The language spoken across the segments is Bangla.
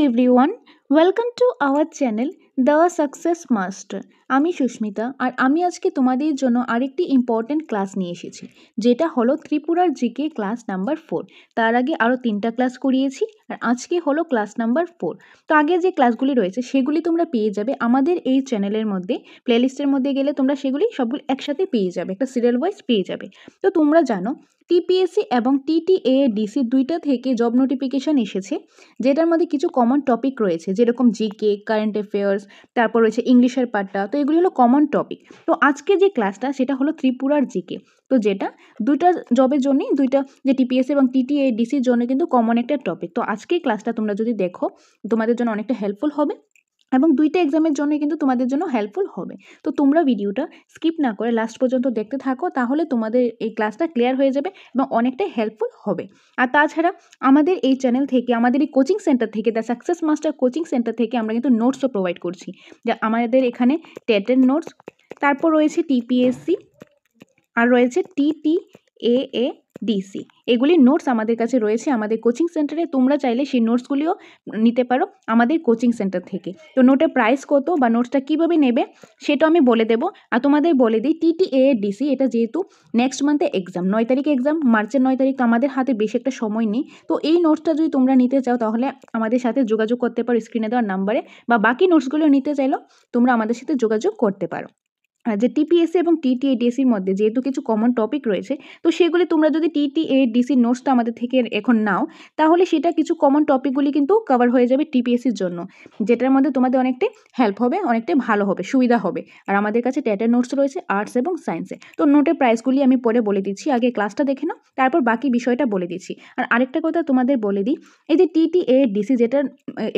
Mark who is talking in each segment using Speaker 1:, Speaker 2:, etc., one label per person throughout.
Speaker 1: Everyone, welcome to our channel the success master. আমি সুস্মিতা, আর আমি আজকে তোমাদের জন্য আরেকটি ইম্পর্টেন্ট ক্লাস নিয়ে এসেছি, যেটা হলো ত্রিপুরার জিকে ক্লাস নাম্বার 4। তার আগে আরও 3টা ক্লাস করিয়েছি, আর আজকে হলো ক্লাস নাম্বার 4। তো আগে যে ক্লাসগুলি রয়েছে সেগুলি তোমরা পেয়ে যাবে আমাদের এই চ্যানেলের মধ্যে, প্লেলিস্টের মধ্যে গেলে তোমরা সেগুলি সবগুলি একসাথে পেয়ে যাবে, একটা সিরিয়াল ওয়াইজ পেয়ে যাবে। তো তোমরা জানো টিপিএসসি এবং টিটিএডিসি দুইটা থেকে জব নোটিফিকেশান এসেছে, যেটার মধ্যে কিছু কমন টপিক রয়েছে, যেরকম জিকে, কারেন্ট অ্যাফেয়ার্স, তারপর রয়েছে ইংলিশের পার্টটা। তো এগুলি হলো কমন টপিক। তো আজকে যে ক্লাসটা সেটা হলো ত্রিপুরার জিকে, তো যেটা দুইটা জবের জন্যই, দুইটা যে টিপিএসসি এবং টিটিএডিসির জন্য কিন্তু কমন একটা টপিক। তো আজকে ক্লাসটা তোমরা যদি দেখো তোমাদের জন্য অনেকটা হেল্পফুল হবে, এবং দুইটা এক্সামের জন্য কিন্তু তোমাদের জন্য হেল্পফুল হবে। তো তোমরা ভিডিওটা স্কিপ না করে লাস্ট পর্যন্ত দেখতে থাকো, তাহলে তোমাদের এই ক্লাসটা ক্লিয়ার হয়ে যাবে এবং অনেকটাই হেল্পফুল হবে। আর তাছাড়া আমাদের এই চ্যানেল থেকে, আমাদের এই কোচিং সেন্টার থেকে, the success master coaching centre থেকে আমরা কিন্তু নোটসও প্রোভাইড করছি। যা আমাদের এখানে টেটের নোটস, তারপর রয়েছে টিপিএসসি, আর রয়েছে টিটিএডিসি, এগুলির নোটস আমাদের কাছে রয়েছে আমাদের কোচিং সেন্টারে। তোমরা চাইলে সেই নোটসগুলিও নিতে পারো আমাদের কোচিং সেন্টার থেকে। তো নোটের প্রাইস কত বা নোটসটা কীভাবে নেবে সেটা আমি বলে দেবো। আর তোমাদের বলে দিই, টিটিএডিসি এটা যেহেতু নেক্সট মান্থে এক্সাম, 9 তারিখে এক্সাম, মার্চের 9 তারিখ, তো আমাদের হাতে বেশি একটা সময় নেই। তো এই নোটসটা যদি তোমরা নিতে চাও তাহলে আমাদের সাথে যোগাযোগ করতে পারো স্ক্রিনে দেওয়ার নাম্বারে, বা বাকি নোটসগুলো নিতে চাইলেও তোমরা আমাদের সাথে যোগাযোগ করতে পারো। যে টিপিএসসি এবং টিটিএডিসির মধ্যে যেহেতু কিছু কমন টপিক রয়েছে, তো সেগুলি তোমরা যদি টিটিএডিসির নোটসটা আমাদের থেকে এখন নাও, তাহলে সেটা কিছু কমন টপিকগুলি কিন্তু কভার হয়ে যাবে টিপিএসসির জন্য, যেটার মধ্যে তোমাদের অনেকটাই হেল্প হবে, অনেকটাই ভালো হবে, সুবিধা হবে। আর আমাদের কাছে টেটের নোটস রয়েছে আর্টস এবং সায়েন্সে। তো নোটের প্রাইসগুলি আমি পরে বলে দিচ্ছি, আগে ক্লাসটা দেখে নাও, তারপর বাকি বিষয়টা বলে দিচ্ছি। আর আরেকটা কথা তোমাদের বলে দিই, এই যে টিটিএডিসি যেটার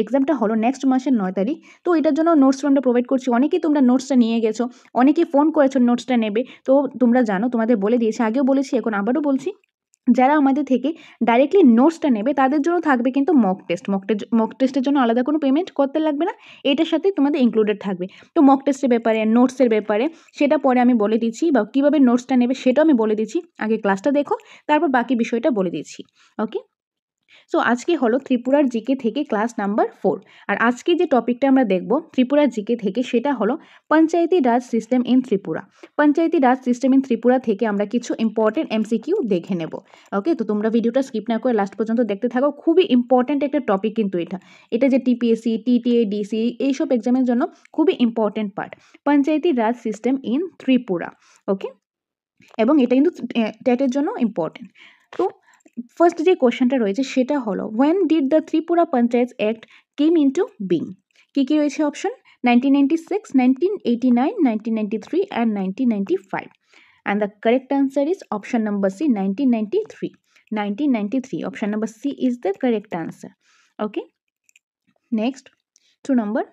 Speaker 1: এক্সামটা হলো নেক্সট মাসের 9 তারিখ, তো এটার জন্য নোটস আমরা প্রোভাইড করছি। অনেকেই তোমরা নোটসটা নিয়ে গেছো, অনেকে ফোন করেছো নোটসটা নেবে। তো তোমরা জানো, তোমাদের বলে দিয়েছি, আগেও বলেছি, এখন আবারও বলছি, যারা আমাদের থেকে ডাইরেক্টলি নোটসটা নেবে তাদের জন্য থাকবে কিন্তু মক টেস্টের জন্য আলাদা কোনো পেমেন্ট করতে লাগবে না, এটার সাথে তোমাদের ইনক্লুডেড থাকবে। তো মক টেস্টের ব্যাপারে, নোটসের ব্যাপারে সেটা পরে আমি বলে দিচ্ছি, বা কীভাবে নোটসটা নেবে সেটাও আমি বলে দিচ্ছি। আগে ক্লাসটা দেখো, তারপর বাকি বিষয়টা বলে দিচ্ছি। ওকে, সো আজকে হলো ত্রিপুরার জিকে থেকে ক্লাস নাম্বার 4। আর আজকে যে টপিকটা আমরা দেখব ত্রিপুরার জিকে থেকে, সেটা হলো Panchayati Raj system in Tripura. Panchayati Raj system in Tripura থেকে আমরা কিছু ইম্পর্টেন্ট এমসিকিউ দেখে নেব। ওকে, তো তোমরা ভিডিওটা স্কিপ না করে লাস্ট পর্যন্ত দেখতে থাকো। খুবই ইম্পর্টেন্ট একটা টপিক কিন্তু এটা যে টিপিএসসি, টিটিএডিসি এইসব এক্সামের জন্য খুবই important part, Panchayati Raj system in Tripura. Okay, এবং এটা কিন্তু টেটের জন্য ইম্পর্টেন্ট। তো ফার্স্ট যে কোশ্চেনটা রয়েছে সেটা হলো, when did the Tripura Panchayat act came into being? কী কী রয়েছে option? 1996, 1989, 1993 and 1995। And the correct answer is option number C, 1993। 1993, option number C is the correct answer. Okay, next 2 number.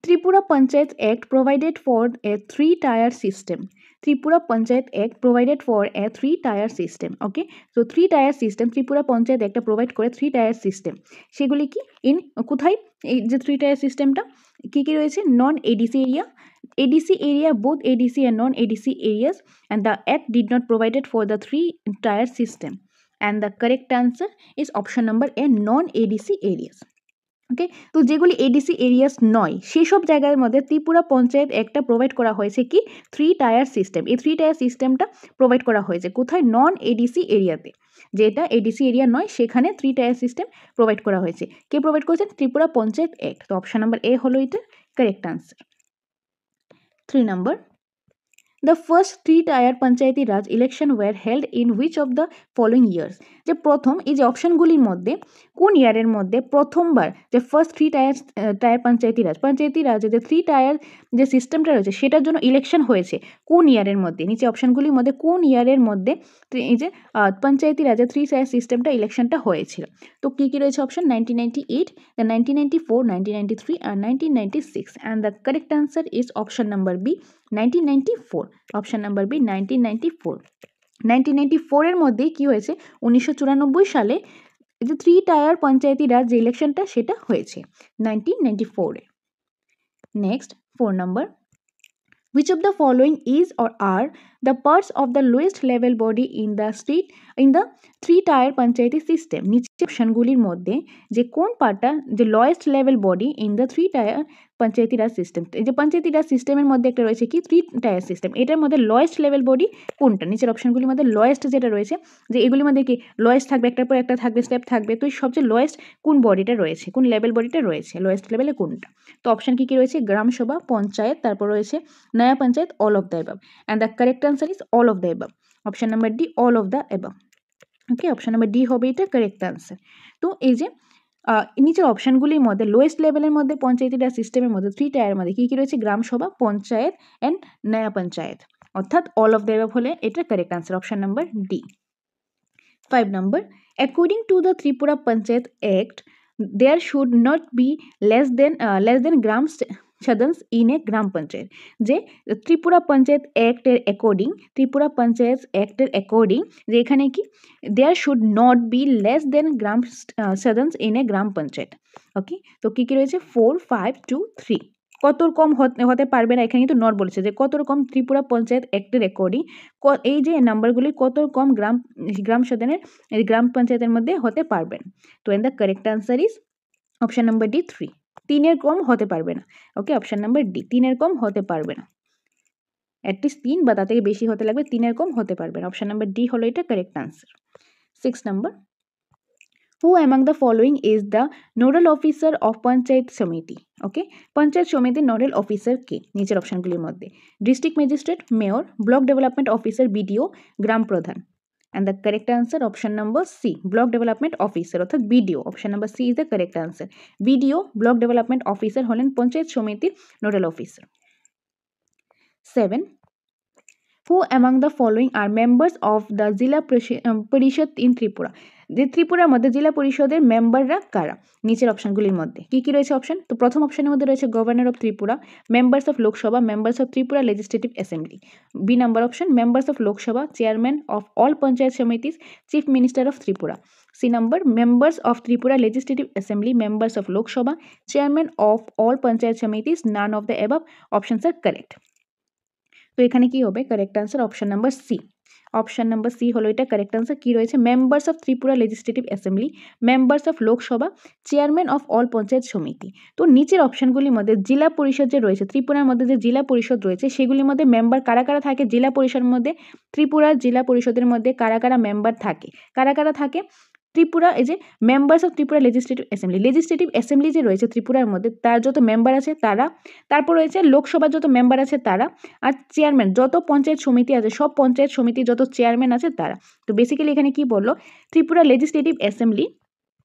Speaker 1: Tripura Panchayat Act provided for a 3-tier system. Tripura Panchayat Act provided for a 3-tier system. Okay, so 3-tier system Tripura Panchayat Act provide করে 3-tier system. সেগুলি কি ইন কোথায়? এই যে 3-tier সিস্টেমটা কি কি রয়েছে? Non ADC area, ADC area, both ADC and non-ADC areas, and the act did not provided for the 3-tier system. And the correct answer is option number A, non-ADC areas. ওকে, তো যেগুলি এডিসি এরিয়াস নয় সেসব জায়গার মধ্যে ত্রিপুরা পঞ্চায়েত একটা প্রোভাইড করা হয়েছে কি 3-tier সিস্টেম। এই 3-tier সিস্টেমটা প্রোভাইড করা হয়েছে কোথায়? নন এডিসি এরিয়াতে। যেটা এডিসি এরিয়া নয় সেখানে 3-tier সিস্টেম প্রোভাইড করা হয়েছে। কে প্রোভাইড করেছেন? ত্রিপুরা পঞ্চায়েত অ্যাক্ট। তো অপশন নাম্বার এ হলো এটা correct answer. 3 number. The first 3-tier Panchayati Raj election were held in which of the following years? যে প্রথম এই যে অপশনগুলির মধ্যে কোন ইয়ারের মধ্যে প্রথমবার যে ফার্স্ট 3-tier পঞ্চায়েতি রাজে যে 3-tier যে সিস্টেমটা রয়েছে সেটার জন্য ইলেকশন হয়েছে কোন ইয়ারের মধ্যে? নিচে অপশনগুলির মধ্যে কোন ইয়ারের মধ্যে এই যে পঞ্চায়েতি রাজে 3-tier সিস্টেমটা ইলেকশনটা হয়েছিল? তো কী কী রয়েছে option? 1998, then 1994, 1993 and 1996, and the correct answer is option number B, 1994. Option number B, 1994। 1994 এর মধ্যে কি হয়েছে? 1994 সালে যে 3-tier পঞ্চায়েতি রাজ যে ইলেকশনটা সেটা হয়েছে 1994 এ। Next 4 number, which of the following is or are the parts of the lowest level body in the 3-tier panchayati system? অপশনগুলির মধ্যে যে কোন পার্টটা যে lowest level body in the 3 tyre Panchayati Raj system, এই যে পঞ্চায়েতি রাজ সিস্টেমের মধ্যে একটা রয়েছে কি 3 টায়ার সিস্টেম, এটার মধ্যে লয়েস্ট লেভেল বডি কোনটা? নিচের অপশনগুলির মধ্যে লয়েস্ট যেটা রয়েছে, যে এগুলির মধ্যে কি লয়েস্ট থাকবে, একটার পর একটা থাকবে, স্টেপ থাকবে, তো সবচেয়ে লয়েস্ট কোন বডিটা রয়েছে, কোন লেভেল বডিটা রয়েছে, লয়েস্ট লেভেলে কোনটা? তো অপশন কি রয়েছে? গ্রাম সভা, পঞ্চায়েত, তারপর রয়েছে নয়া panchayat, all of the above, and the correct answer is all of the above. Option number D, all of the above. Okay, option number D হবে এটা কারেক্ট আনসার। তো এই যে নিচের অপশনগুলির মধ্যে লোয়েস্ট লেভেলের মধ্যে পঞ্চায়েতি রাজ সিস্টেমের মধ্যে 3 টায়ারের মধ্যে কী কী রয়েছে? গ্রাম সভা, পঞ্চায়েত অ্যান্ড নয়া পঞ্চায়েত, অর্থাৎ অল অফ দ্য অ্যাবাভ হলে এটা correct answer, option number D. 5 number, according to the Tripura Panchayat Act, there should not be less than gram sadans in a gram panchayat. যে ত্রিপুরা পঞ্চায়েত অ্যাক্টের অ্যাকর্ডিং, ত্রিপুরা পঞ্চায়েত অ্যাক্টের অ্যাকর্ডিং যে এখানে কি there should not be less than gram সাদান্স in a gram panchayat. Okay, তো কী কী রয়েছে? 4, 5, 2, 3। কত কম হতে পারবে না, এখানে কিন্তু নট বলেছে যে কত রকম ত্রিপুরা পঞ্চায়েত অ্যাক্টের অ্যাকর্ডিং এই যে নাম্বারগুলি কত কম গ্রাম সদনের গ্রাম পঞ্চায়েতের মধ্যে হতে পারবেন। তো and the correct answer is option number D 3, 3-এর কম হতে পারবে না। ওকে, অপশন নাম্বার ডি, 3-এর কম হতে পারবে না, অ্যাটলিস্ট 3 বা তার থেকে বেশি হতে লাগবে, 3-এর কম হতে পারবে না। অপশন নাম্বার ডি হলো এটা correct answer. 6 number, who among the following is the nodal officer of panchayat samiti? Okay, panchayat সমিতির নোডাল অফিসার কে? নিচের অপশনগুলির মধ্যে district magistrate, mayor, block development officer, BDO, gram pradhan. And the correct answer option number C, block development officer অর্থাৎ BDO, option number C is the correct answer. BDO, block development officer হলেন পঞ্চায়েত সমিতির nodal officer. 7, who among the following are members of the Zilla Parishad in Tripura? যে ত্রিপুরার মধ্যে জেলা পরিষদের মেম্বাররা কারা? নিচের অপশনগুলির মধ্যে কি কি রয়েছে অপশন? তো প্রথম অপশনের মধ্যে রয়েছে governor of Tripura, members of Lok Sabha, members of Tripura legislative assembly. B number option, members of Lok Sabha, chairman of all panchayat samitis, chief minister of Tripura. C number, members of Tripura legislative assembly, members of Lok Sabha, chairman of all panchayat samitis, none of the above options are correct. তো এখানে কি হবে? Correct answer option number C, option number C হলো এটা কারেক্ট আনসার। কি রয়েছে? Members of Tripura legislative assembly, members of Lok Sabha, chairman of all panchayat সমিতি। তো নিচের অপশনগুলির মধ্যে জেলা পরিষদ যে রয়েছে, ত্রিপুরার মধ্যে যে জেলা পরিষদ রয়েছে সেগুলির মধ্যে মেম্বার কারা কারা থাকে? জেলা পরিষদের মধ্যে, ত্রিপুরার জেলা পরিষদের মধ্যে কারা কারা মেম্বার থাকে? কারা কারা থাকে? ত্রিপুরা, এই যে members of Tripura legislative assembly যে রয়েছে ত্রিপুরার মধ্যে, তার যত মেম্বার আছে তারা, তারপর রয়েছে লোকসভার যত মেম্বার আছে তারা, আর চেয়ারম্যান যত পঞ্চায়েত সমিতি আছে সব পঞ্চায়েত সমিতি যত চেয়ারম্যান আছে তারা। তো বেসিক্যালি এখানে কি বললো? ত্রিপুরা লেজিসলেটিভ অ্যাসেম্বলি,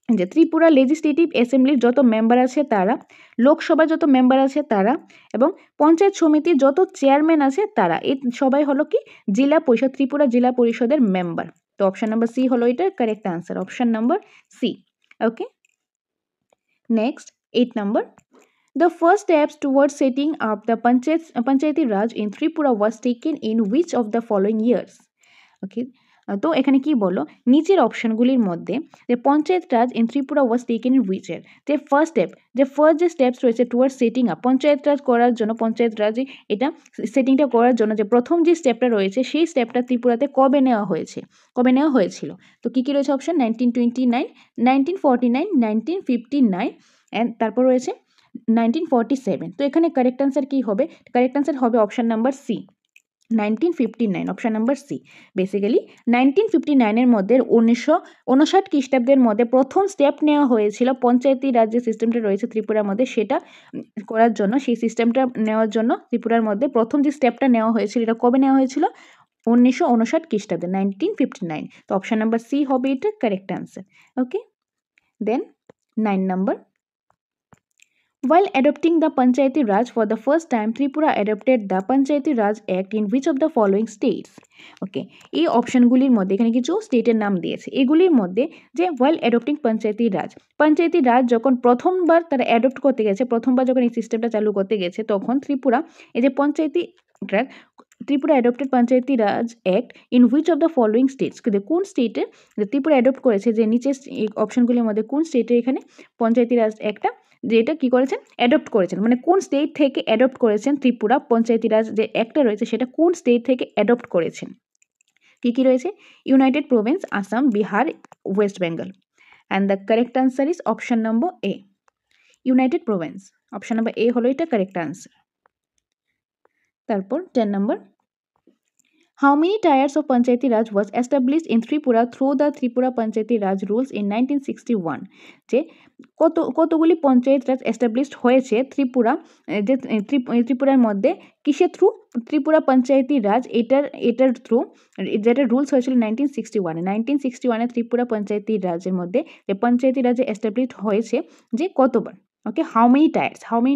Speaker 1: যে ত্রিপুরা লেজিসলেটিভ অ্যাসেম্বলির যত মেম্বার আছে তারা, লোকসভার যত মেম্বার আছে তারা, এবং পঞ্চায়েত সমিতির যত চেয়ারম্যান আছে তারা, এই সবাই হলো কি জেলা পরিষদ, ত্রিপুরা জেলা পরিষদের মেম্বার। তো অপশন নাম্বার সি হলো এটার correct answer, option number C. Okay, next 8 number, the first steps towards setting up the Panchayati Raj in Tripura was taken in which of the following years? Okay, তো এখানে কি বললো? নিচের অপশনগুলির মধ্যে যে panchayat raj in Tripura was taken in which year? যে ফার্স্ট যে স্টেপস রয়েছে towards setting up panchayat raj করার জন্য, পঞ্চায়েত রাজ এটা সেটিংটা করার জন্য যে প্রথম যে স্টেপটা রয়েছে সেই স্টেপটা ত্রিপুরাতে কবে নেওয়া হয়েছিল? তো কি কি রয়েছে অপশন? 1929, 1949, 1959 অ্যান্ড তারপর রয়েছে 1947। তো এখানে কারেক্ট আনসার কি হবে? কারেক্ট আনসার হবে option number C, 1959, option number C. Basically 1959-এর মধ্যে 1959 খ্রিস্টাব্দের মধ্যে প্রথম স্টেপ নেওয়া হয়েছিল পঞ্চায়েতি রাজ যে সিস্টেমটা রয়েছে ত্রিপুরার মধ্যে সেটা করার জন্য, সেই সিস্টেমটা নেওয়ার জন্য ত্রিপুরার মধ্যে প্রথম যে স্টেপটা নেওয়া হয়েছিল এটা কবে নেওয়া হয়েছিল? 1959 খ্রিস্টাব্দে, 1959। তো অপশন নাম্বার সি হবে এটা correct answer. Okay, then 9 number, while adopting the Panchayati Raj for the first time, Tripura adopted the Panchayati Raj Act in which of the following states? ওকে, এই অপশনগুলির মধ্যে এখানে কিছু স্টেটের নাম দিয়েছে, এগুলির মধ্যে যে while adopting পঞ্চায়েতি রাজ যখন প্রথমবার তারা অ্যাডপ্ট করতে গেছে, প্রথমবার যখন এই সিস্টেমটা চালু করতে গেছে তখন ত্রিপুরা এই যে Panchayati Raj, Tripura adopted Panchayati Raj act in which of the following states? কোন স্টেটে ত্রিপুরা অ্যাডপ্ট করেছে, যে নিচের অপশনগুলির মধ্যে কোন স্টেটে এখানে পঞ্চায়েতি রাজ অ্যাক্টটা যে এটা কী করেছেন? অ্যাডপ্ট করেছেন, মানে কোন স্টেট থেকে অ্যাডপ্ট করেছেন ত্রিপুরা পঞ্চায়েতি রাজ যে অ্যাক্টটা রয়েছে সেটা কোন স্টেট থেকে অ্যাডপ্ট করেছেন? কী কী রয়েছে? United Province, Assam, Bihar, West Bengal. And the correct answer is option number A, United Province. Option number A হলো এটা কারেক্ট আনসার। তারপর 10 নম্বর, how many tiers of Panchayati Raj was established in Tripura through the Tripura Panchayati Raj rules in 1961? যে কতগুলি পঞ্চায়েত রাজ এস্টাবলিশড হয়েছে ত্রিপুরা, যে ত্রিপুরার মধ্যে কিসের থ্রু? ত্রিপুরা পঞ্চায়েতি রাজ এটার থ্রু, যেটা রুলস হয়েছিল 1961 ত্রিপুরা পঞ্চায়েতি রাজের মধ্যে যে পঞ্চায়েতি রাজে এস্টাবলিশড হয়েছে যে কতবার? ওকে, হাউ মেনি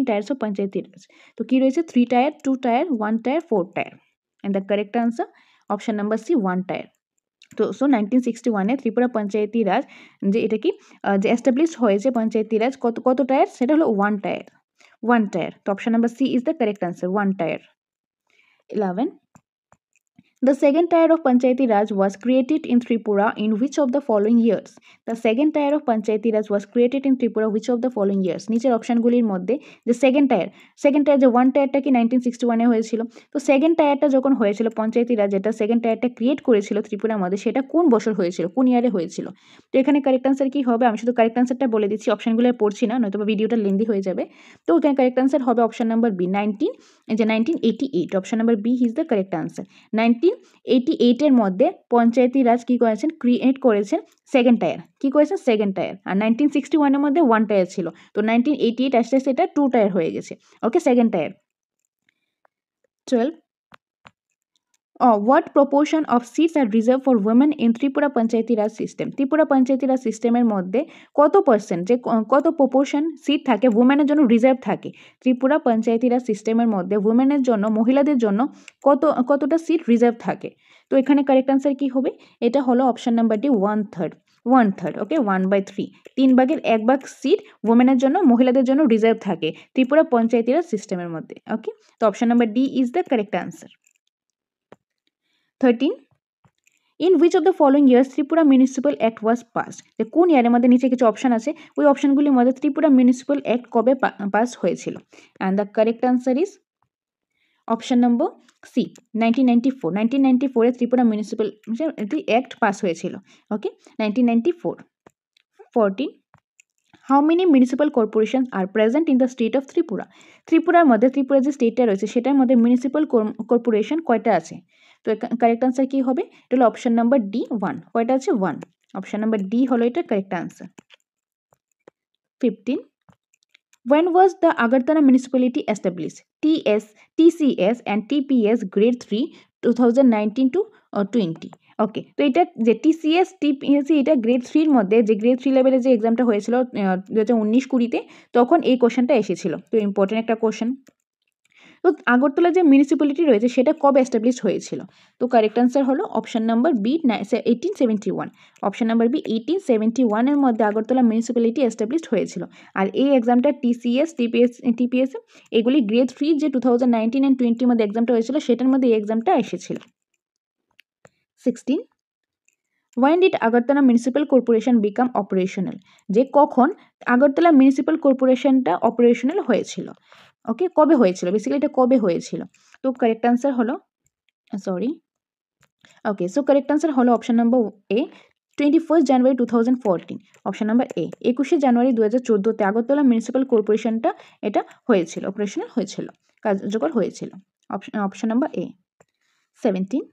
Speaker 1: টায়ার্স অফ পঞ্চায়েতি রাজ? তো কি রয়েছে? 3 tyre, 2 tyre, 1 tyre, 4 tyre. And the correct answer option number C, 1 tier. তো 1961 ত্রিপুরা পঞ্চায়েতি রাজ যে এটা কি যে এস্টাবলিশ হয়েছে পঞ্চায়েতি রাজ কত টায়ার? সেটা হলো 1 টায়ার। তো option number C is the correct answer, 1 tier. 11, the second tier of Panchayati Raj was created in Tripura in which of the following years? The second tier of Panchayati Raj was created in Tripura which of the following years? নিচের অপশনগুলির মধ্যে যে সেকেন্ড টায়ার যে 1 টায়ারটা কি 1961 হয়েছিল, তো সেকেন্ড টায়ারটা যখন হয়েছিল পঞ্চায়েতি রাজ যেটা সেকেন্ড টায়ারটা ক্রিয়েট করেছিল ত্রিপুরার মধ্যে, সেটা কোন বছর হয়েছিল, কোন ইয়ারে হয়েছিল? তো এখানে কারেক্ট আনসার কি হবে? আমি শুধু কারেক্ট আনসারটা বলে দিচ্ছি, অপশনগুলো পড়ছি না, নয়তো ভিডিওটা লেন্দি হয়ে যাবে। তো এখানে কারেক্ট আনসার হবে option number B, 1988। Option number B is the correct answer. 1988 মধ্যে পঞ্চায়েতি রাজ কি করেছেন? ক্রিয়েট করেছেন সেকেন্ড টায়ার। কি করেছেন? Second tyre. আর 1961 মধ্যে 1 টায়ার ছিল, তো 1988 আস্তে আস্তে এটা 2 টায়ার হয়ে গেছে। ওকে, second tyre. 12, what proportion of seats are reserved for women in Tripura Panchayati Raj system? Tripura Panchayati Raj সিস্টেমের মধ্যে কত পার্সেন্ট, যে কত প্রপোর্শন সিট থাকে উমেনের জন্য রিজার্ভ থাকে? ত্রিপুরা পঞ্চায়েতি রাজ সিস্টেমের মধ্যে উমেনের জন্য, মহিলাদের জন্য কতটা সিট রিজার্ভ থাকে? তো এখানে কারেক্ট আনসার কি হবে? এটা হলো অপশন নাম্বার ডি, 1/3। ওকে, 1/3, 3 ভাগের 1 ভাগ সিট উমেনের জন্য, মহিলাদের জন্য রিজার্ভ থাকে ত্রিপুরা পঞ্চায়েতি রাজ সিস্টেমের মধ্যে। ওকে, তো option number D is the correct answer. 13, in which of the following years Tripura Municipal Act was passed? যে কোন ইয়ারের মধ্যে, নিচে কিছু অপশন আছে, ওই অপশনগুলির মধ্যে ত্রিপুরা মিউনিসিপ্যাল অ্যাক্ট কবে পাস হয়েছিল? And the correct answer is option number C, 1994। 1994 Tripura municipal act pass হয়েছিল। Okay, 1994। 14, how many municipal corporations are present in the state of Tripura? ত্রিপুরার মধ্যে, ত্রিপুরা যে স্টেটটা রয়েছে সেটার মধ্যে মিউনিসিপ্যাল কর্পোরেশন কয়টা আছে? তো কারেক্ট আনসার কি হবে? এটা হলো অপশন নাম্বার ডি, 1। কয়টা আছে? 1। অপশন নাম্বার ডি হলো এটা correct answer. 15, when was the Agartala municipality established? TCS and TPS grade 3 2019 to 20। ওকে, তো এটা যে TCS TPS এটা গ্রেড 3-র মধ্যে, যে গ্রেড 3 লেভেলে যে এক্সামটা হয়েছিল 2019-20 তখন এই কোশ্চেনটা এসেছিল। তো ইম্পর্টেন্ট একটা কোশ্চেন। তো আগরতলা যে মিউনিসিপ্যালিটি রয়েছে সেটা কবে এস্টাবলিশ হয়েছিল? তো কারেক্ট আনসার হলো option number B, 1871। Option number B, 1871 মধ্যে আগরতলা মিউনিসিপ্যালিটি এস্টাবলিশ হয়েছিল। আর এই এক্সামটা TCS TPS এগুলি গ্রেড 3 যে 2019 and 20 মধ্যে এক্সামটা হয়েছিল সেটার মধ্যে এই এক্সামটা এসেছিল। 16, when did Agartala Municipal Corporation become operational? যে কখন আগরতলা মিউনিসিপ্যাল কর্পোরেশনটা অপারেশনাল হয়েছিল? ওকে, কবে হয়েছিল? বেসিক্যালি এটা কবে হয়েছিল? তো কারেক্ট আনসার হলো কারেক্ট আনসার হলো অপশন নাম্বার এ, 21 জানুয়ারি 2014। অপশন নাম্বার এ, 21শে জানুয়ারি 2014 আগরতলা মিউনিসিপ্যাল কর্পোরেশনটা এটা হয়েছিল, অপারেশনাল হয়েছিল, কার্যকর হয়েছিল। Option number A. 17,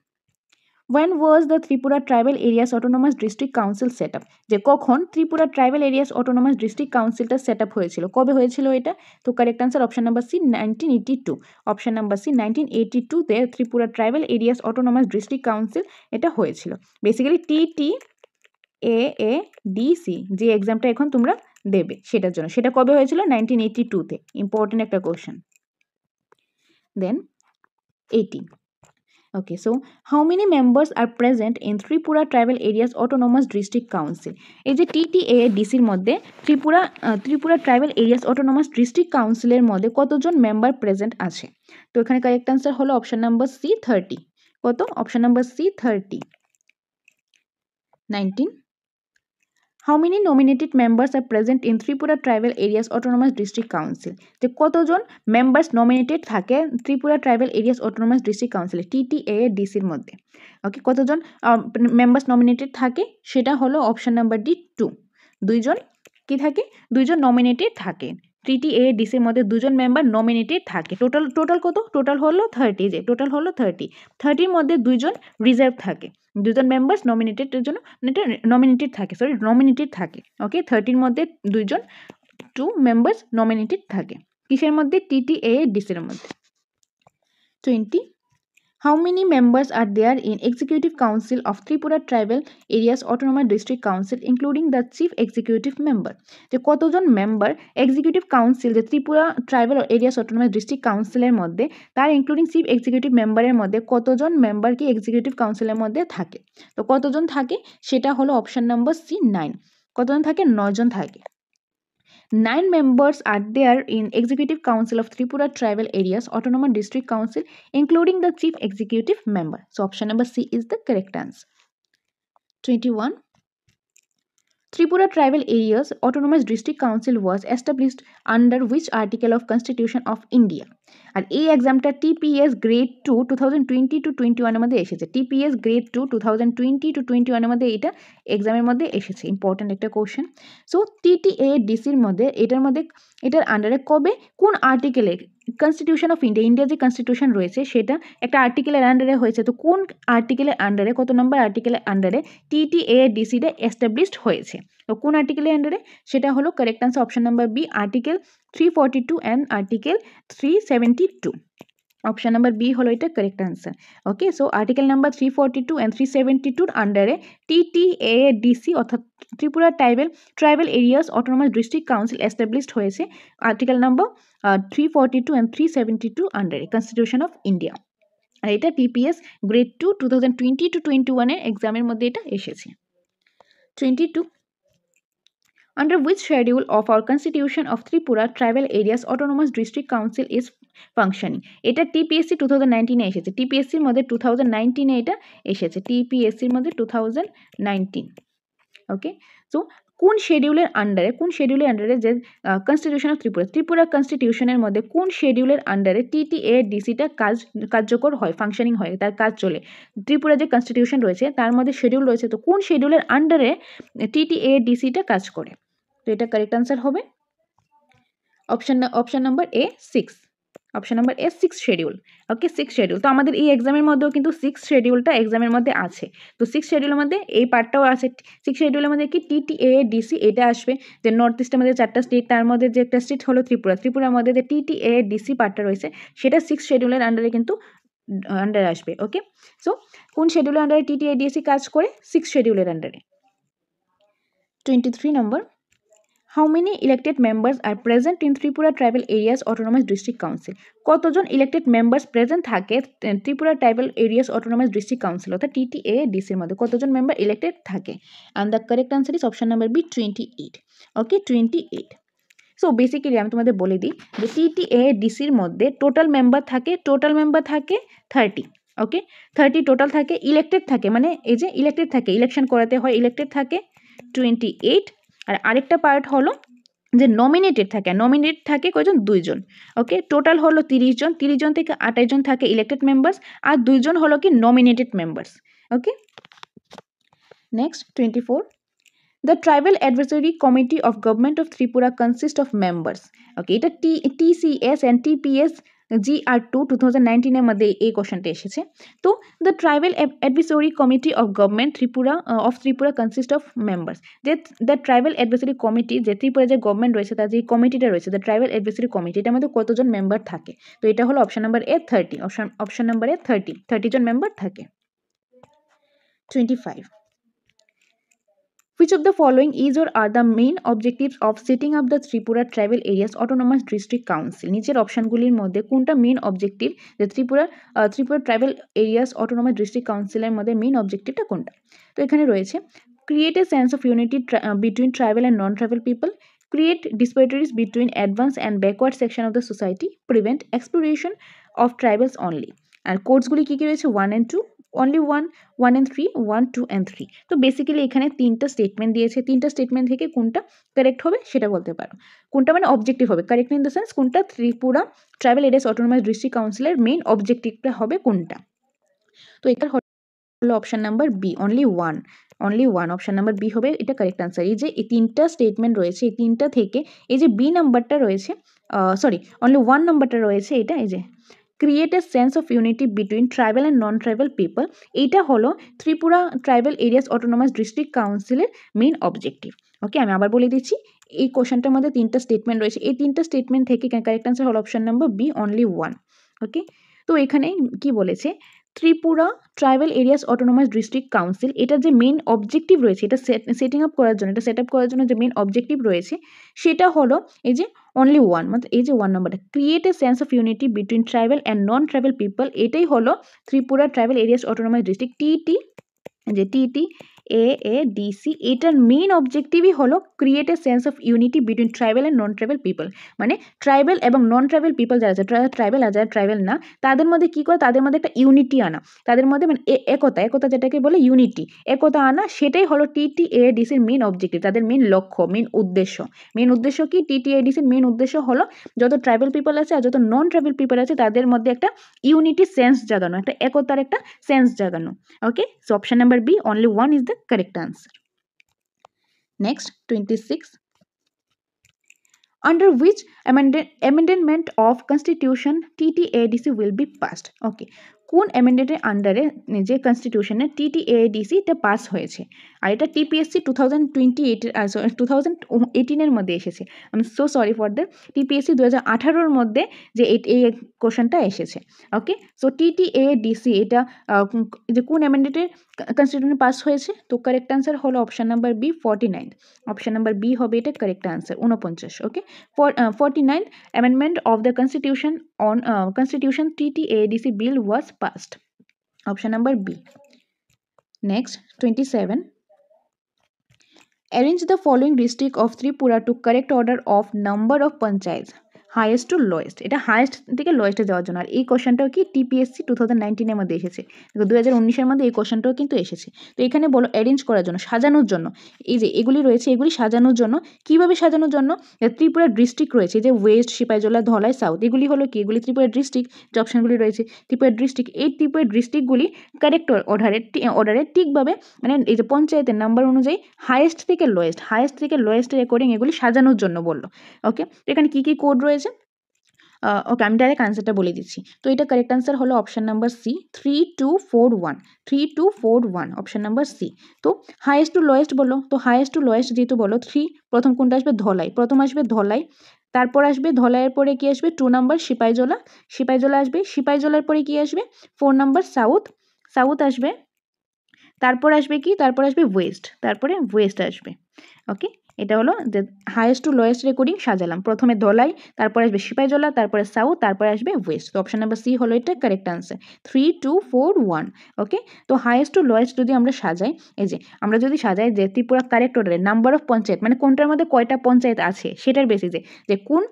Speaker 1: when was the Tripura Tribal Areas Autonomous District Council set up? যে কখন Tripura tribal areas autonomous district কাউন্সিলটা সেট আপ হয়েছিল, কবে হয়েছিল এটা? তো correct answer option number C, 1982। Option number C, 1982-তে Tripura tribal areas autonomous district council এটা হয়েছিল। বেসিক্যালি TTAADC যে এক্সামটা এখন তোমরা দেবে সেটার জন্য, সেটা কবে হয়েছিল? 1982-তে। ইম্পর্টেন্ট একটা question. Then 18, okay, so how many members are present in Tripura Tribal Areas Autonomous District Council? এই যে TTADCর মধ্যে Tripura tribal areas autonomous district কাউন্সিলের মধ্যে কতজন মেম্বার প্রেজেন্ট আছে? তো এখানে কারেক্ট আনসার হলো অপশন নাম্বার সি, 30। কত? Option number C, 30। 19, how many nominated members are present in Tripura Tribal Areas Autonomous District Council? যে কতজন মেম্বার্স নমিনেটেড থাকে Tripura tribal areas autonomous district কাউন্সিলে TTADCর মধ্যে? ওকে, কতজন মেম্বার্স নমিনেটেড থাকে সেটা হলো অপশন নাম্বার ডি, 2। দুইজন কি থাকে, দুইজন নমিনেটেড থাকে। TTADCর মধ্যে দুজন মেম্বার নমিনেটেড থাকে। টোটাল কত, টোটাল হলো 30, যে টোটাল হলো 30-র মধ্যে দুইজন রিজার্ভ থাকে, দুজন মেম্বার্স নমিনেটেডের জন্য নমিনেটেড থাকে। ওকে, 30-র মধ্যে দুইজন 2 মেম্বার্স নমিনেটেড থাকে। কিসের মধ্যে? TTADCর মধ্যে। 20. How many members are there in Executive Council of Tripura Tribal Areas Autonomous District Council including the Chief Executive Member? যে কতজন মেম্বার এক্সিকিউটিভ কাউন্সিল, যে Tripura tribal areas autonomous district কাউন্সিলের মধ্যে, তার ইনক্লুডিং চিফ এক্সিকিউটিভ মেম্বারের মধ্যে কতজন মেম্বার কি এক্সিকিউটিভ কাউন্সিলের মধ্যে থাকে? তো কতজন থাকে সেটা হলো অপশন নাম্বার সি 9। কতজন থাকে? 9 জন থাকে। 9 members are there in Executive Council of Tripura Tribal Areas Autonomous District Council including the Chief Executive Member. So option number C is the correct answer. 21. Tripura Tribal Areas Autonomous District Council was established under which article of Constitution of India? আর এই এক্সামটা TPS গ্রেড 2 2020-21 এর মধ্যে এসেছে। TPS গ্রেড 2 2020-21 এর মধ্যে এটা এক্সামের মধ্যে এসেছে, ইম্পর্টেন্ট একটা কোশ্চেন। সো TTADCর মধ্যে এটার আন্ডারে কবে কোন আর্টিকেলে কনস্টিটিউশন অফ ইন্ডিয়া, ইন্ডিয়ার যে কনস্টিটিউশন রয়েছে সেটা একটা আর্টিকেলের আন্ডারে হয়েছে। তো কোন আর্টিকেলের আন্ডারে, কত নম্বর আর্টিকেলের আন্ডারে TTADCটা এস্টাবলিশড হয়েছে? তো কোন আর্টিকেলের আন্ডারে? সেটা হলো correct answer option number B, article 342 and article 372। Option number B হলো এটা correct answer. Okay, so article number 342 and 372 আন্ডারে TTADC অর্থাৎ Tripura tribal areas autonomous district council established হয়েছে আর্টিকেল নাম্বার 342 অ্যান্ড 372 আন্ডারে কনস্টিটিউশন অফ ইন্ডিয়া। আর এটা TPS গ্রেড 2 2020-21 এর এক্সামের মধ্যে এটা এসেছে। 22. Under which schedule of our Constitution of Tripura Tribal Areas Autonomous District Council is functioning? এটা TPSC 2019 এ এসেছে। TPSC এর মধ্যে 2019 এ এটা এসেছে। TPSC এর মধ্যে 2019। ওকে, সো কোন শেডিউলের আন্ডারে যে কনস্টিটিউশন অফ ত্রিপুরা কনস্টিটিউশনের মধ্যে কোন শেডিউলের আন্ডারে TTADCটা কার্যকর হয়, ফাংশনিং হয়, তার কাজ চলে? ত্রিপুরা যে কনস্টিটিউশন রয়েছে তার মধ্যে শেডিউল রয়েছে, তো কোন শেডিউলের আন্ডারে TTADCটা কাজ করে? তো এটা কারেক্ট আনসার হবে option number A 6। Option number A 6 schedule. Okay, 6 schedule. তো আমাদের এই এক্সামের মধ্যেও কিন্তু 6 শিডিউলটা এক্সামের মধ্যে আছে। তো 6 শিডিউলের মধ্যে এই পার্টটাও আছে। 6 শিডিউলের মধ্যে কি TTADC এটা আসবে, যে নর্থ ইস্টের মধ্যে 4টা স্টেট, তার মধ্যে যে একটা স্টেট হলো ত্রিপুরার মধ্যে যে TTADC পার্টটা রয়েছে সেটা 6 শিডিউলের আন্ডারে কিন্তু আন্ডারে আসবে। ওকে, সো কোন শিডিউলের আন্ডারে TTADC কাজ করে? 6 শিডিউলের আন্ডারে। 23 নম্বর, How many elected members are present in Tripura Tribal Areas Autonomous District Council? কতজন ইলেক্টেড মেম্বার্স প্রেজেন্ট থাকে Tripura tribal areas autonomous district council অর্থাৎ TTADCর মধ্যে কতজন মেম্বার ইলেক্টেড থাকে? And the correct answer is option number B 28। Okay, 28। So basically আমি তোমাদের বলে দিই যে TTADCর মধ্যে টোটাল মেম্বার থাকে 30। ওকে, 30 টোটাল থাকে। ইলেক্টেড থাকে, মানে এই যে ইলেক্টেড থাকে, ইলেকশন করাতে হয়, ইলেক্টেড থাকে 28। আর আরেকটা পার্ট হলো যে নমিনেটেড থাকে কয়জন? 2 জন। ওকে, টোটাল হলো 30 জন। 30 জন থেকে 28 জন থাকে ইলেক্টেড মেম্বার্স, আর 2 জন হলো কি nominated members. Okay, next 24, The Tribal Advisory Committee of Government of Tripura consists of members. ওকে, এটা TCS and TPS GR2 2019 এর মধ্যে এই কোশ্চেনটা এসেছে। তো the tribal advisory committee of government Tripura consist of members. যে দ্য ট্রাইবাল অ্যাডভাইসরি কমিটি, যে ত্রিপুরা যে গভর্নমেন্ট রয়েছে তার যে কমিটিটা রয়েছে দ্য ট্রাইবাল অ্যাডভাইসরি কমিটি, এটার মধ্যে কতজন মেম্বার থাকে? তো এটা হলো option number A 30। Option number A 30 জন মেম্বার থাকে। 25, Which of the following is or are the main objectives of setting up the Tripura Tribal Areas Autonomous District Council? নিচের অপশনগুলির মধ্যে কোনটা মেইন অবজেক্টিভ, যে Tripura tribal areas autonomous district কাউন্সিলের মধ্যে মেইন অবজেক্টিভটা কোনটা? তো এখানে রয়েছে create a sense of unity between tribal and non tribal people, create disparities between advanced and backward section of the society, prevent exploitation of tribals only. আর কোডসগুলি কী কী রয়েছে? 1 and 2, only 1 and 3, 1, 2 and 3। তো বেসিক্যালি এখানে 3টা স্টেটমেন্ট দিয়েছে, 3টা স্টেটমেন্ট থেকে কোনটা কারেক্ট হবে সেটা বলতে পারো। কোনটা মানে অবজেক্টিভ হবে, কারেক্ট ইন দ্য সেন্স কোনটা Tripura tribal areas autonomous district কাউন্সিলের মেইন অবজেক্টিভটা হবে কোনটা। তো এটা হলো option number B, only one option number B হবে এটা কারেক্ট আনসার। এই যে এই তিনটা স্টেটমেন্ট রয়েছে, এই তিনটা থেকে এই যে বি নাম্বারটা রয়েছে, সরি অনলি ওয়ান নাম্বারটা রয়েছে, এটা এই যে create a sense of unity between tribal and non tribal people, এইটা হলো Tripura tribal areas autonomous district কাউন্সিলের মেইন অবজেক্টিভ। ওকে, আমি আবার বলে দিচ্ছি, এই কোশ্চেনটার মধ্যে তিনটা স্টেটমেন্ট রয়েছে, এই তিনটা স্টেটমেন্ট থেকে কারেক্ট আনসার হলো option number B, only one. Okay, তো এখানে কি বলেছে, Tripura tribal areas autonomous district council, এটার যে মেইন অবজেক্টিভ রয়েছে, এটা সেটিং আপ করার জন্য, এটা সেট আপ করার জন্য যে মেইন অবজেক্টিভ রয়েছে সেটা হলো এই যে অনলি ওয়ান, মানে এই যে ওয়ান নাম্বারটা, create a sense of unity between tribal and non tribal people, এটাই হলো Tripura tribal areas autonomous district TT, যে টিটি AADC, এটার মেইন অবজেক্টিভই হলো create a sense of unity between tribal and non tribal people, মানে ট্রাইবাল এবং নন ট্রাইবাল পিপল যারা আছে, ট্রাইবাল আর যারা ট্রাইবাল না, তাদের মধ্যে কী করে, তাদের মধ্যে একটা ইউনিটি আনা, তাদের মধ্যে মানে একতা যেটাকে বলে ইউনিটি, একতা আনা, সেটাই হলো TTADCর মেইন অবজেক্টিভ, তাদের মেইন লক্ষ্য, মেইন উদ্দেশ্য কি, TTADCর মেইন উদ্দেশ্য হলো যত ট্রাইবাল পিপল আছে আর যত নন ট্রাইবাল পিপল আছে তাদের মধ্যে একটা ইউনিটি সেন্স জাগানো, একটা একতার একটা সেন্স জাগানো। Okay, so option number B, only one is the correct answer. Next, 26. Under which amendment of Constitution TTADC will be passed? Okay, কোন অ্যামেন্ডমেন্টের আন্ডারে যে কনস্টিটিউশনে TTADC টা পাস হয়েছে, আর এটা TPSC 2018 মধ্যে এসেছে। I am so sorry for the TPSC 2018 মধ্যে যে এই কোশ্চেনটা এসেছে। ওকে, সো TTADC এটা যে কোন অ্যামেন্ডমেন্টের কনস্টিটিউশনে পাস হয়েছে, তো কারেক্ট আনসার হলো option number B, 49। Option number B হবে এটা correct answer, 49। Okay, 49th amendment of the Constitution TTADC bill was passed. Option number B. Next, 27. Arrange the following district of Tripura to correct order of number of panchayats, highest to lowest, এটা হাইয়েস্ট থেকে লোয়েস্টে যাওয়ার জন্য। আর এই কোশ্চেনটাও কি TPSC 2019 মধ্যে এসেছে, 2019 মধ্যে এই কোশ্চেনটাও কিন্তু এসেছে। তো এখানে বলো অ্যারেঞ্জ করার জন্য, সাজানোর জন্য, এই যে এগুলি রয়েছে এগুলি সাজানোর জন্য, কিভাবে সাজানোর জন্য, ত্রিপুরা ডিস্ট্রিক্ট রয়েছে যে ওয়েস্ট, সিপাহীজলা, ধলাই, সাউথ, এগুলি হলো কি, এগুলি ত্রিপুরা ডিস্ট্রিক্ট, যে অপশনগুলি রয়েছে ত্রিপুরা ডিস্ট্রিক্ট, এই ত্রিপুরা ডিস্ট্রিক্টগুলি কারেক্ট অর্ডারে ঠিকভাবে, মানে এই যে পঞ্চায়েতের নাম্বার অনুযায়ী হাইয়েস্ট থেকে লোয়েস্টের অ্যাকর্ডিং এগুলি সাজানোর জন্য বললো। ওকে, এখানে কি কি কোড রয়েছে, ওকে আমি ডাইরেক্ট আনসারটা বলে দিচ্ছি। তো এটা কারেক্ট আনসার হলো option number C, 3241 option number C. তো হাইয়েস্ট টু লোয়েস্ট বলো, তো হাইয়েস্ট টু লোয়েস্ট যেহেতু বলো 3, প্রথম কোনটা আসবে, ধলাই, প্রথম আসবে ধলাই, তারপর আসবে ধলাইয়ের পরে কি আসবে 2 নাম্বার সিপাহীজলা আসবে, সিপাহীজলার পরে কি আসবে 4 নাম্বার সাউথ আসবে, তারপর আসবে কি, তারপর আসবে ওয়েস্ট আসবে। ওকে, এটা হলো যে হাইয়েস্ট টু লোয়েস্ট রেকর্ডিং সাজালাম, প্রথমে ধলাই, তারপরে আসবে সিপাহীজলা, তারপরে সাউথ, তারপরে আসবে ওয়েস্ট। তো অপশন নাম্বার সি হলো এটা কারেক্ট আনসার, 3241। ওকে, তো হাইয়েস্ট টু লোয়েস্ট যদি আমরা সাজাই, এই যে আমরা যদি সাজাই যে ত্রিপুরা কারেক্ট অর্ডারে নাম্বার অফ পঞ্চায়েত, মানে কোনটার মধ্যে কয়টা পঞ্চায়েত আছে সেটার বেসিসে, যে কোন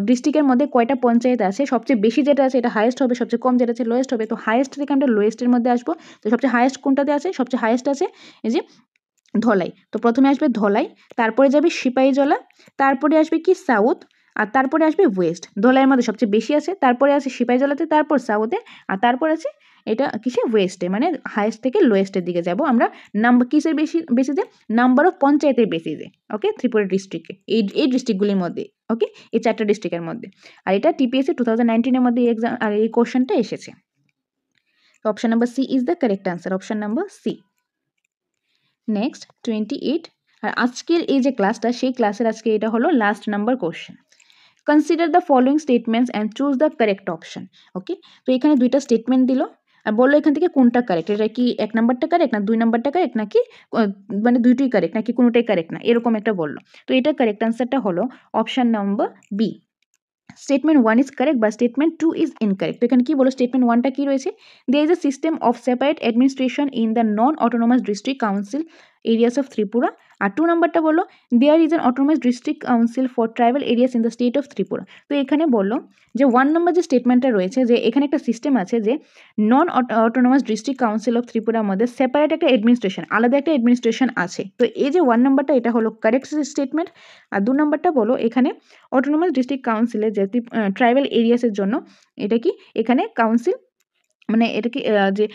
Speaker 1: ডিস্ট্রিক্টের মধ্যে কয়টা পঞ্চায়েত আছে, সবচেয়ে বেশি যেটা আছে এটা হাইয়েস্ট হবে, সবচেয়ে কম যেটা আছে লোয়েস্ট হবে। তো হাইয়েস্ট থেকে আমরা লোয়েস্টের মধ্যে আসবো, তো সবচেয়ে হাইয়েস্ট কোনটাতে আছে, সবচেয়ে হাইয়েস্ট আছে এই যে ধলাই, তো প্রথমে আসবে ধলাই, তারপরে যাবে সিপাহীজলা, তারপরে আসবে কি সাউথ, আর তারপরে আসবে ওয়েস্ট। ধলাইয়ের মধ্যে সবচেয়ে বেশি আছে, তারপরে আছে সিপাহীজলাতে, তারপর সাউথে, আর তারপর আছে এটা কিসে, ওয়েস্টে, মানে হাইয়েস্ট থেকে লোয়েস্টের দিকে যাব আমরা, নাম্বার কিসের বেসিসে, নাম্বার অফ পঞ্চায়েতের বেসিসে। ওকে, ত্রিপুরা ডিস্ট্রিক্টে এই ডিস্ট্রিক্টগুলির মধ্যে, ওকে, এই 4টা ডিস্ট্রিক্টের মধ্যে। আর এটা TPSC 2019 মধ্যে এক্সাম আর এই কোশ্চেনটা এসেছে। Option number C is the correct answer, option number C. Next 28, আর আজকের এই যে ক্লাসটা, সেই ক্লাসের আজকে এটা হলো last number question. Consider the following statements and choose the correct option. Okay, তো এখানে দুইটা স্টেটমেন্ট দিল আর বললো এখান থেকে কোনটা কারেক্ট, এটা কি 1 নাম্বারটা কারেক্ট না 2 নাম্বারটা কারেক্ট, নাকি মানে দুইটাই কারেক্ট, নাকি কোনোটাই কারেক্ট না, এরকম একটা বললো। তো এটা কারেক্ট আনসারটা হলো option number B, statement 1 is correct বা স্টেটমেন্ট 2 ইজ ইনকারেক্ট। তো এখানে কি বলো, স্টেটমেন্ট 1টা কি রয়েছে, there is a system of separate administration in the non autonomous district council areas of Tripura. আর 2 নাম্বারটা বলো, there is an autonomous district council for tribal areas in the state of Tripura. তো এখানে বললো যে 1 নাম্বার যে স্টেটমেন্টটা রয়েছে, যে এখানে একটা সিস্টেম আছে যে নন অটোনোমাস ডিস্ট্রিক্ট কাউন্সিল অফ ত্রিপুরার মধ্যে সেপারেট একটা অ্যাডমিনিস্ট্রেশন, আলাদা একটা অ্যাডমিনিস্ট্রেশন আছে। তো এই যে 1 নাম্বারটা এটা হলো কারেক্ট স্টেটমেন্ট। আর 2 নাম্বারটা বলো, এখানে অটোনোমাস ডিস্ট্রিক্ট কাউন্সিলে যে ট্রাইবাল এরিয়াসের জন্য এটা কি, এখানে কাউন্সিল মানে এটাকে যে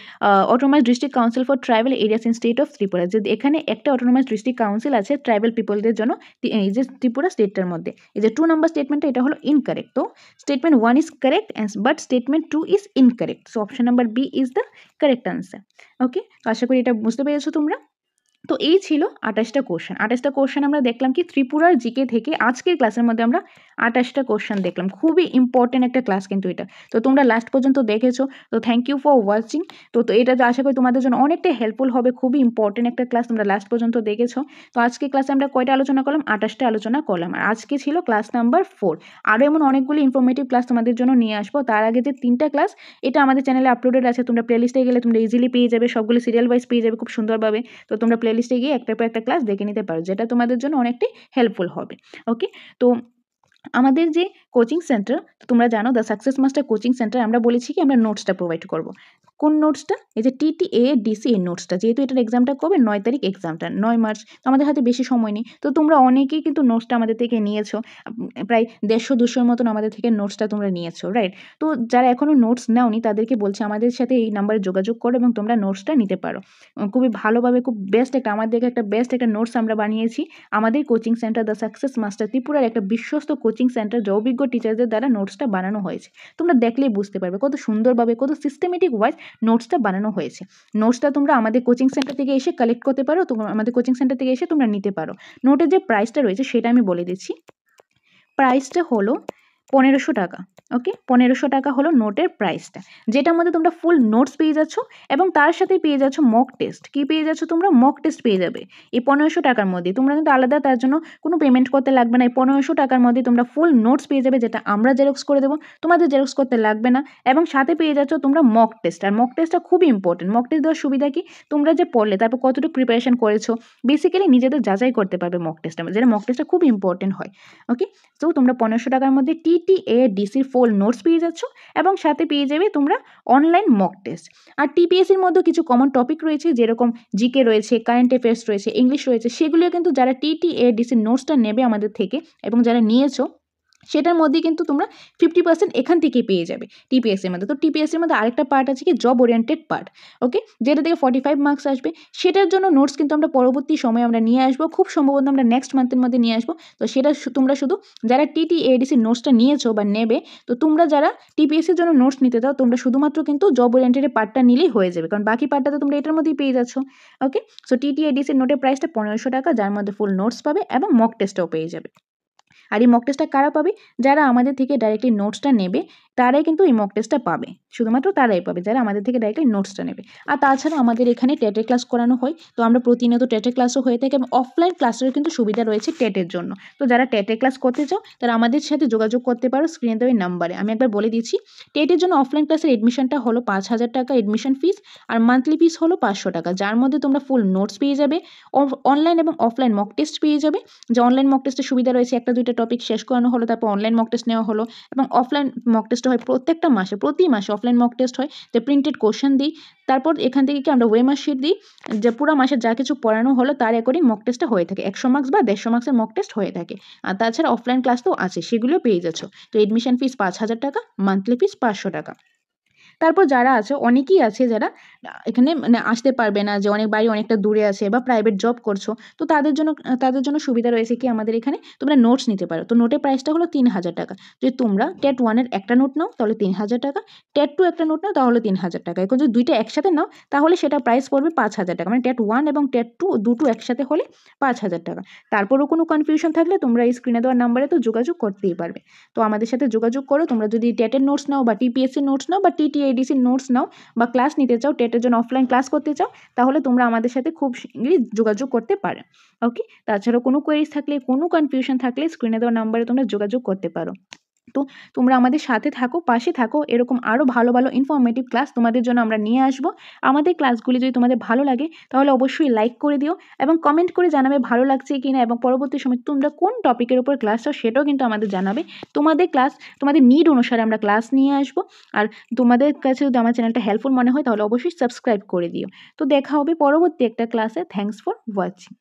Speaker 1: autonomous district council for tribal areas in state of Tripura, যে এখানে একটা অটোনমাস ডিস্ট্রিক্ট কাউন্সিল আছে ট্রাইবাল পিপলদের জন্য এই যে ত্রিপুরা স্টেটটার মধ্যে। এই যে 2 নম্বর স্টেটমেন্টটা এটা হলো ইনকারেক্ট। তো statement 1 is correct but statement 2 is incorrect. So option number B is the correct answer. Okay, তো আশা করি এটা বুঝতে পেরেছো তোমরা। তো এই ছিল 28টা কোশ্চেন। 28টা কোশ্চেন আমরা দেখলাম কি ত্রিপুরার জিকে থেকে আজকের ক্লাসের মধ্যে আমরা 28টা কোশ্চেন দেখলাম। খুবই ইম্পর্টেন্ট একটা ক্লাস কিন্তু এটা। তো তোমরা লাস্ট পর্যন্ত দেখেছো, তো থ্যাংক ইউ ফর ওয়াচিং। তো এটা আশা করি তোমাদের জন্য অনেকটা হেল্পফুল হবে। খুবই ইম্পর্টেন্ট একটা ক্লাস, তোমরা লাস্ট পর্যন্ত দেখেছো। তো আজকে ক্লাসে আমরা কয়টা আলোচনা করলাম? 28টা আলোচনা করলাম। আর আজকে ছিল ক্লাস নাম্বার 4। আরও এমন অনেকগুলি ইনফরমেটিভ ক্লাস তোমাদের জন্য নিয়ে আসবো। তার আগে যে 3টা ক্লাস এটা আমাদের চ্যানেলে আপলোডেড আছে, তোমরা প্লেলিস্টে গেলে তোমরা ইজিলি পেয়ে যাবে, সবগুলো সিরিয়াল ওয়াইজ পেয়ে যাবে খুব সুন্দরভাবে। তো তোমরা প্লেলিস্টে গিয়ে একটার পর একটা ক্লাস দেখে নিতে পারো, যেটা তোমাদের জন্য অনেকটাই হেল্পফুল হবে। ওকে, তো আমাদের যে কোচিং সেন্টার, তোমরা জানো the success master coaching centre, আমরা বলেছি কি আমরা নোটসটা প্রোভাইড করব। কোন নোটসটা? এই যে TTADC এর নোটসটা, যেহেতু এটার এক্সামটা কবে? 9 তারিখ এক্সামটা, 9 মার্চ। তো আমাদের হাতে বেশি সময় নেই। তো তোমরা অনেকেই কিন্তু নোটসটা আমাদের থেকে নিয়েছো, প্রায় 150-200 মতন আমাদের থেকে নোটসটা তোমরা নিয়েছো, রাইট? তো যারা এখনও নোটস নাওনি তাদেরকে বলছি আমাদের সাথে এই নাম্বারে যোগাযোগ করো এবং তোমরা নোটসটা নিতে পারো। খুবই ভালোভাবে, খুব বেস্ট একটা, আমাদের একটা বেস্ট একটা নোটস আমরা বানিয়েছি। আমাদের coaching centre the success master ত্রিপুরার একটা বিশ্বস্ত কোচিং সেন্টার, যে অভিজ্ঞ টিচারদের দ্বারা নোটসটা বানানো হয়েছে। তোমরা দেখলেই বুঝতে পারবে কত সুন্দরভাবে, কত সিস্টেমেটিক ওয়াইজ নোটসটা বানানো হয়েছে। নোটসটা তোমরা আমাদের কোচিং সেন্টার থেকে এসে কালেক্ট করতে পারো, তোমরা আমাদের কোচিং সেন্টার থেকে এসে তোমরা নিতে পারো। নোটের যে প্রাইসটা রয়েছে সেটা আমি বলে দিচ্ছি। প্রাইসটা হলো 1500 টাকা। ওকে, 1500 টাকা হলো নোটের প্রাইসটা, যেটার মধ্যে তোমরা ফুল নোটস পেয়ে যাচ্ছ এবং তার সাথে পেয়ে যাচ্ছ মক টেস্ট। কি পেয়ে যাচ্ছ তোমরা? মক টেস্ট পেয়ে যাবে এই 1500 টাকার মধ্যে। তোমরা কিন্তু আলাদা তার জন্য কোনো পেমেন্ট করতে লাগবে না। এই 1500 টাকার মধ্যে তোমরা ফুল নোটস পেয়ে যাবে, যেটা আমরা জেরক্স করে দেবো, তোমাদের জেরক্স করতে লাগবে না। এবং সাথে পেয়ে যাচ্ছ তোমরা মক টেস্ট। আর মক টেস্টটা খুবই ইম্পর্টেন্ট। মক টেস্ট দেওয়ার সুবিধা কি? তোমরা যে পড়লে তারপর কতটুকু প্রিপারেশন করেছো, বেসিক্যালি নিজেদের যাচাই করতে পারবে মক টেস্টে, যেটা মক টেস্টটা খুব ইম্পর্টেন্ট হয়। ওকে, তো তোমরা 1500 টাকার মধ্যে TTADCর ফুল নোটস পেয়ে যাচ্ছ এবং সাথে পেয়ে যাবে তোমরা অনলাইন মক টেস্ট। আর TPSCর মধ্যে কিছু কমন টপিক রয়েছে, যেরকম জিকে রয়েছে, কারেন্ট অ্যাফেয়ার্স রয়েছে, ইংলিশ রয়েছে, সেগুলিও কিন্তু যারা TTADCর নোটসটা নেবে আমাদের থেকে এবং যারা নিয়েছো সেটার মধ্যে কিন্তু তোমরা 50% এখান থেকেই পেয়ে যাবে TPSCর মধ্যে। তো TPSCর মধ্যে আরেকটা পার্ট আছে কি জব ওরিয়েন্টেড পার্ট। ওকে, যেটা থেকে 45 মার্কস আসবে, সেটার জন্য নোটস কিন্তু আমরা পরবর্তী সময়ে আমরা নিয়ে আসবো, খুব সম্ভবত আমরা নেক্সট মান্থের মধ্যে নিয়ে আসবো। তো সেটা তোমরা শুধু যারা TTADCর নোটসটা নিয়েছো বা নেবে, তো তোমরা যারা TPSCর জন্য নোটস নিতে চাও তোমরা শুধুমাত্র কিন্তু জব ওরিয়েন্টেড পার্টটা নিলেই হয়ে যাবে, কারণ বাকি পার্টটা তো তোমরা এটার মধ্যেই পেয়ে যাচ্ছ। ওকে, সো TTADCর নোটের প্রাইসটা 1500 টাকা, যার মধ্যে ফুল নোটস পাবে এবং মক টেস্টটাও পেয়ে যাবে। আর এই মক টেস্টটা কারা পাবে? যারা আমাদের থেকে ডাইরেক্টলি নোটসটা নেবে তারাই কিন্তু এই মক টেস্টটা পাবে, শুধুমাত্র তারাই পাবে যারা আমাদের থেকে ডাইরেক্টলি নোটসটা নেবে। আর তাছাড়া আমাদের এখানে টেটের ক্লাস করানো হয়, তো আমরা প্রতিনিয়ত টেটের ক্লাসও হয়ে থাকে এবং অফলাইন ক্লাসেরও কিন্তু সুবিধা রয়েছে টেটের জন্য। তো যারা টেটের ক্লাস করতে চাও তারা আমাদের সাথে যোগাযোগ করতে পারো স্ক্রিনে দেওয়া নাম্বারে। আমি একবার বলে দিচ্ছি, টেটের জন্য অফলাইন ক্লাসের এডমিশনটা হলো 5000 টাকা এডমিশন ফিস, আর মান্থলি ফিস হলো 500 টাকা, যার মধ্যে তোমরা ফুল নোটস পেয়ে যাবে, অনলাইন এবং অফলাইন মক টেস্ট পেয়ে যাবে। যে অনলাইন মক টেস্টের সুবিধা রয়েছে, 1-2টা টপিক শেষ করানো হলো, তারপর অনলাইন মক টেস্ট নেওয়া হলো। এবং অফলাইন মক টেস্ট হয় প্রত্যেকটা মাসে, প্রতি মাসে অফলাইন মক টেস্ট হয়, যে প্রিন্টেড কোশ্চেন দিই, তারপর এখান থেকে কি আমরা ওয়েমার শিট দিই, যে পুরো মাসে যা কিছু পড়ানো হলো তার অ্যাকর্ডিং মক টেস্টটা হয়ে থাকে। 100 মার্কস বা 150 মার্কসের মক টেস্ট হয়ে থাকে। আর তাছাড়া অফলাইন ক্লাস তো আছে, সেগুলোও পেয়ে যাচ্ছ। তো এডমিশন ফিস 5000 টাকা, মান্থলি ফিস 500 টাকা। তারপর যারা আছে, অনেকেই আছে যারা এখানে মানে আসতে পারবে না, যে অনেক বাড়ি অনেকটা দূরে আছে বা প্রাইভেট জব করছো, তো তাদের জন্য সুবিধা রয়েছে কি আমাদের এখানে তোমরা নোটস নিতে পারো। তো নোটের প্রাইসটা হলো 3000 টাকা। যদি তোমরা টেট 1-এর একটা নোট নাও তাহলে 3000 টাকা, টেট 2 একটা নোট নাও তাহলে 3000 টাকা। এখন যদি দুইটা একসাথে নাও তাহলে সেটা প্রাইস পড়বে 5000 টাকা, মানে টেট 1 এবং টেট 2 দুটো একসাথে হলে 5000 টাকা। তারপরও কোনো কনফিউশন থাকলে তোমরা এই স্ক্রিনে দেওয়ার নাম্বারে তো যোগাযোগ করতেই পারবে। তো আমাদের সাথে যোগাযোগ করো, তোমরা যদি টেটের নোটস নাও বা TPSCর নোটস নাও বা TTADCর নোটস নাও বা ক্লাস নিতে চাও, টেটের জন্য অফলাইন ক্লাস করতে চাও, তাহলে তোমরা আমাদের সাথে খুব শীঘ্রই যোগাযোগ করতে পারো। ওকে, তাছাড়াও কোনো কোয়েরিজ থাকলে, কোনো কনফিউশন থাকলে স্ক্রিনে দেওয়া নাম্বারে তোমরা যোগাযোগ করতে পারো। তো তোমরা আমাদের সাথে থাকো, পাশে থাকো, এরকম আরও ভালো ভালো ইনফরমেটিভ ক্লাস তোমাদের জন্য আমরা নিয়ে আসবো। আমাদের ক্লাসগুলি যদি তোমাদের ভালো লাগে তাহলে অবশ্যই লাইক করে দিও এবং কমেন্ট করে জানাবে ভালো লাগছে কিনা, এবং পরবর্তী সময় তোমরা কোন টপিকের উপর ক্লাস চাও সেটাও কিন্তু আমাদের জানাবে। তোমাদের নিড অনুসারে আমরা ক্লাস নিয়ে আসবো। আর তোমাদের কাছে যদি আমার চ্যানেলটা হেল্পফুল মনে হয় তাহলে অবশ্যই সাবস্ক্রাইব করে দিও। তো দেখা হবে পরবর্তী একটা ক্লাসে। Thanks for watching.